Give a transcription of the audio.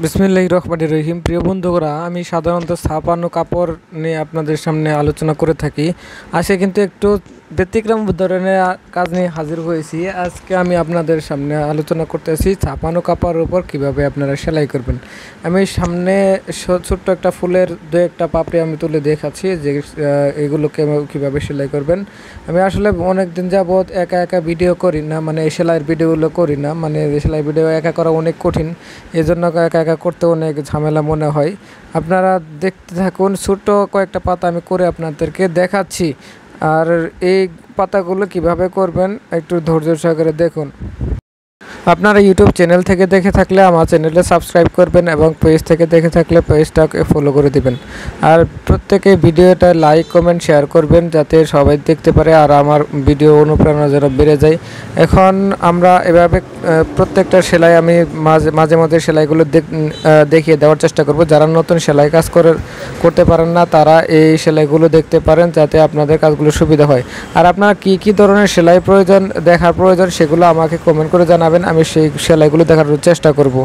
বিসমিল্লাহির রহমানির রহিম। প্রিয় বন্ধুরা, আমি সাধারণত ছাপানো কাপড় নিয়ে আপনাদের সামনে আলোচনা করে থাকি। আজকে কিন্তু একটু ব্যতিক্রম ধরনের কাজ নিয়ে হাজির হয়েছি। আজকে আমি আপনাদের সামনে আলোচনা করতেছি ছাপানো কাপড়ের উপর কিভাবে আপনারা সেলাই করবেন। আমি সামনে ছোট্ট একটা ফুলের দু একটা পাপড়ি আমি তুলে দেখাচ্ছি যে এগুলোকে কীভাবে সেলাই করবেন। আমি আসলে অনেক দিন যাবৎ একা একা ভিডিও করি না, মানে সেলাইয়ের ভিডিওগুলো করি না, মানে সেলাই ভিডিও একা করা অনেক কঠিন, এই জন্য একা একা করতে অনেক ঝামেলা মনে হয়। আপনারা দেখতে থাকুন, ছোট্ট কয়েকটা পাতা আমি করে আপনাদেরকে দেখাচ্ছি। আর এই পাতাগুলো কিভাবে করবেন একটু ধৈর্য সহকারে দেখুন। আপনারা ইউটিউব চ্যানেল থেকে দেখে থাকলে আমার চ্যানেলে সাবস্ক্রাইব করবেন এবং পেজ থেকে দেখে থাকলে পেজটাকে ফলো করে দিবেন। আর প্রত্যেকে ভিডিওটা লাইক কমেন্ট শেয়ার করবেন যাতে সবাই দেখতে পারে আর আমার ভিডিও অনুপ্রেরণা যেন বেড়ে যায়। এখন আমরা এভাবে প্রত্যেকটা সেলাই আমি মাঝে মাঝে সেলাইগুলো দেখিয়ে দেওয়ার চেষ্টা করব। যারা নতুন সেলাই কাজ করতে পারেন না তারা এই সেলাইগুলো দেখতে পারেন যাতে আপনাদের কাজগুলো সুবিধা হয়। আর আপনারা কি ধরনের সেলাই দেখার প্রয়োজন সেগুলো আমাকে কমেন্ট করে জানাবেন, আমি সেই সেলাইগুলো দেখার চেষ্টা করব।